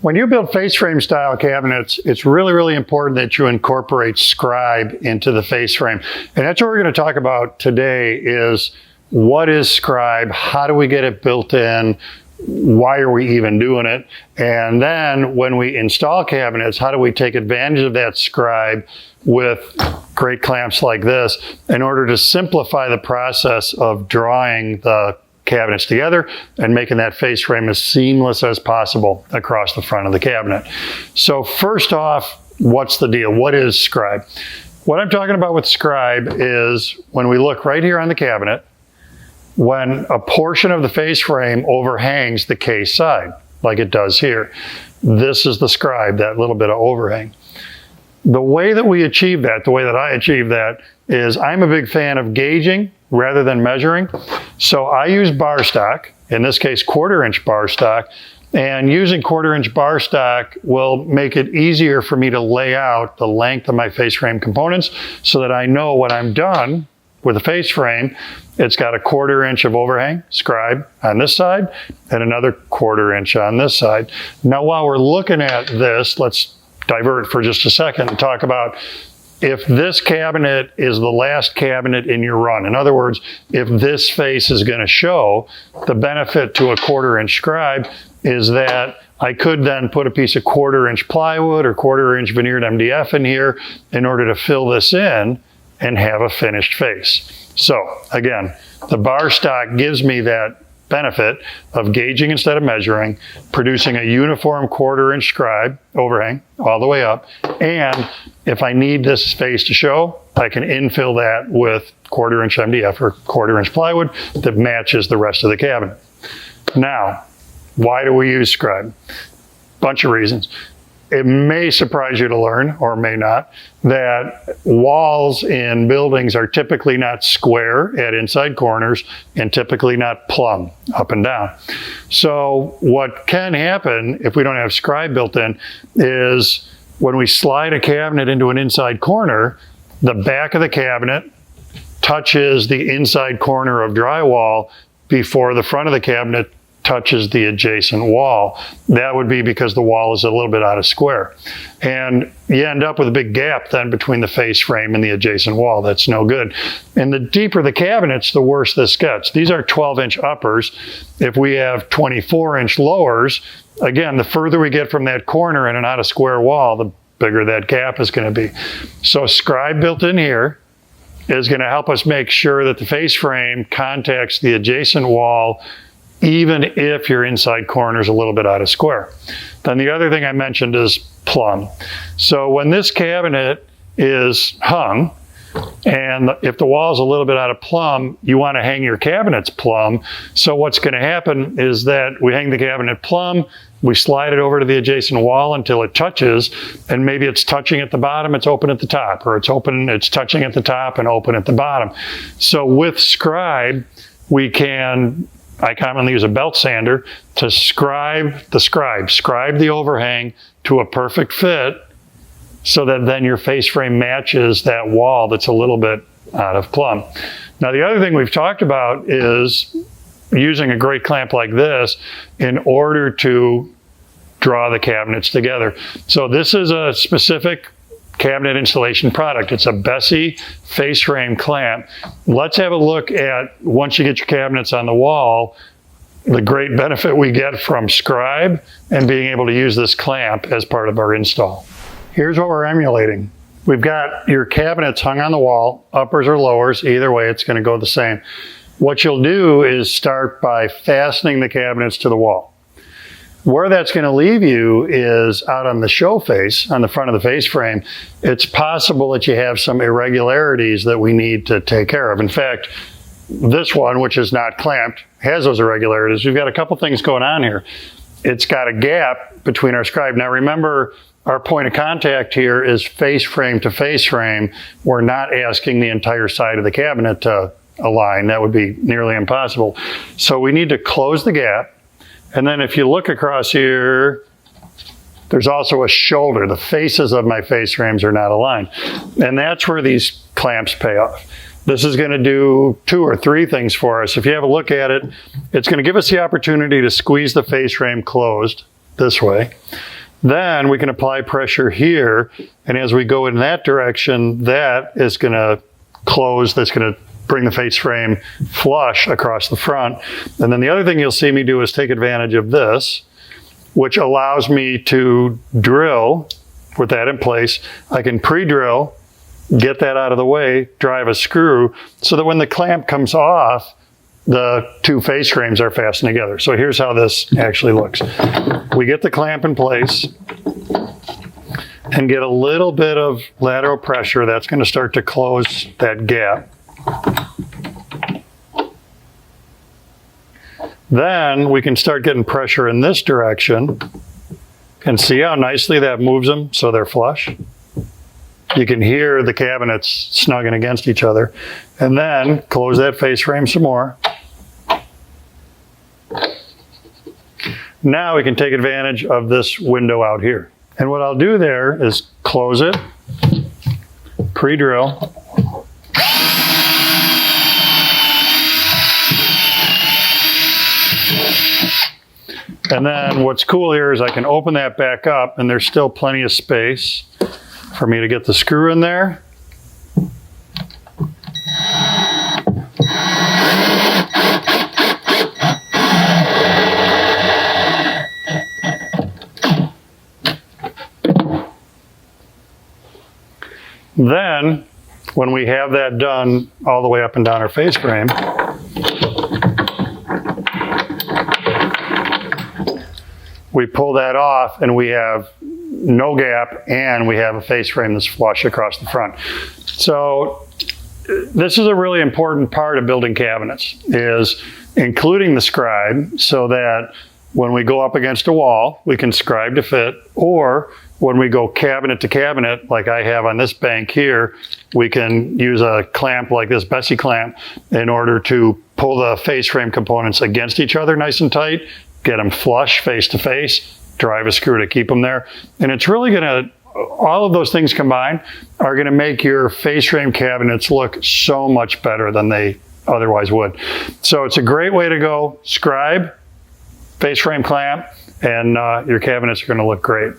When you build face frame style cabinets, it's really, really important that you incorporate Scribe into the face frame. And that's what we're going to talk about today is what is Scribe? How do we get it built in? Why are we even doing it? And then when we install cabinets, how do we take advantage of that Scribe with great clamps like this in order to simplify the process of drawing the cabinets together and making that face frame as seamless as possible across the front of the cabinet. So first off, what's the deal? What is Scribe? What I'm talking about with Scribe is when we look right here on the cabinet, when a portion of the face frame overhangs the case side, like it does here. This is the Scribe, that little bit of overhang. The way that we achieve that, the way that I achieve that, is I'm a big fan of gauging rather than measuring. So I use bar stock, in this case 1/4" bar stock, and using 1/4" bar stock will make it easier for me to lay out the length of my face frame components so that I know when I'm done with the face frame, it's got a 1/4" of overhang, Scribe, on this side, and another 1/4" on this side. Now, while we're looking at this, let's divert for just a second and talk about if this cabinet is the last cabinet in your run. In other words, if this face is going to show, the benefit to a 1/4" Scribe is that I could then put a piece of 1/4" plywood or 1/4" veneered MDF in here in order to fill this in and have a finished face. So again, the bar stock gives me that benefit of gauging instead of measuring, producing a uniform 1/4" Scribe overhang all the way up. And if I need this face to show, I can infill that with 1/4" MDF or 1/4" plywood that matches the rest of the cabinet. Now, why do we use Scribe? Bunch of reasons. It may surprise you to learn, or may not, that walls in buildings are typically not square at inside corners and typically not plumb up and down. So what can happen if we don't have Scribe built in is when we slide a cabinet into an inside corner, the back of the cabinet touches the inside corner of drywall before the front of the cabinet touches the adjacent wall. That would be because the wall is a little bit out of square. And you end up with a big gap then between the face frame and the adjacent wall. That's no good. And the deeper the cabinets, the worse this gets. These are 12" uppers. If we have 24" lowers, again, the further we get from that corner and not a square wall, the bigger that gap is going to be. So Scribe built in here is going to help us make sure that the face frame contacts the adjacent wall even if your inside corner is a little bit out of square. Then the other thing I mentioned is plumb. So when this cabinet is hung, and if the wall is a little bit out of plumb, you want to hang your cabinets plumb. So what's going to happen is that we hang the cabinet plumb, we slide it over to the adjacent wall until it touches, and maybe it's touching at the bottom, it's open at the top, or it's touching at the top and open at the bottom. So with Scribe, I commonly use a belt sander to scribe the overhang to a perfect fit so that then your face frame matches that wall that's a little bit out of plumb. Now, the other thing we've talked about is using a great clamp like this in order to draw the cabinets together. So this is a specific cabinet installation product. It's a Bessie face frame clamp. Let's have a look at, once you get your cabinets on the wall, the great benefit we get from Scribe and being able to use this clamp as part of our install. Here's what we're emulating. We've got your cabinets hung on the wall, uppers or lowers, either way it's going to go the same. What you'll do is start by fastening the cabinets to the wall. Where that's going to leave you is out on the show face, on the front of the face frame. It's possible that you have some irregularities that we need to take care of. In fact, this one, which is not clamped, has those irregularities. We've got a couple things going on here. It's got a gap between our Scribe. Now remember, our point of contact here is face frame to face frame. We're not asking the entire side of the cabinet to align. That would be nearly impossible. So we need to close the gap. And then if you look across here, there's also a shoulder. The faces of my face frames are not aligned. And that's where these clamps pay off. This is going to do 2 or 3 things for us. If you have a look at it, it's going to give us the opportunity to squeeze the face frame closed this way. Then we can apply pressure here, and as we go in that direction, that is going to close, that's going to bring the face frame flush across the front. And then the other thing you'll see me do is take advantage of this, which allows me to drill with that in place. I can pre-drill, get that out of the way, drive a screw, so that when the clamp comes off, the two face frames are fastened together. So here's how this actually looks. We get the clamp in place and get a little bit of lateral pressure. That's going to start to close that gap. Then we can start getting pressure in this direction, and see how nicely that moves them so they're flush. You can hear the cabinets snugging against each other. And then close that face frame some more. Now we can take advantage of this window out here. And what I'll do there is close it, pre-drill, and then what's cool here is I can open that back up and there's still plenty of space for me to get the screw in there. Then, when we have that done all the way up and down our face frame, we pull that off and we have no gap and we have a face frame that's flush across the front. So this is a really important part of building cabinets, is including the scribe, so that when we go up against a wall, we can scribe to fit, or when we go cabinet to cabinet, like I have on this bank here, we can use a clamp like this Bessie clamp in order to pull the face frame components against each other nice and tight, get them flush face to face, drive a screw to keep them there. And it's really gonna, all of those things combined are gonna make your face frame cabinets look so much better than they otherwise would. So it's a great way to go. Scribe, face frame clamp, and your cabinets are gonna look great.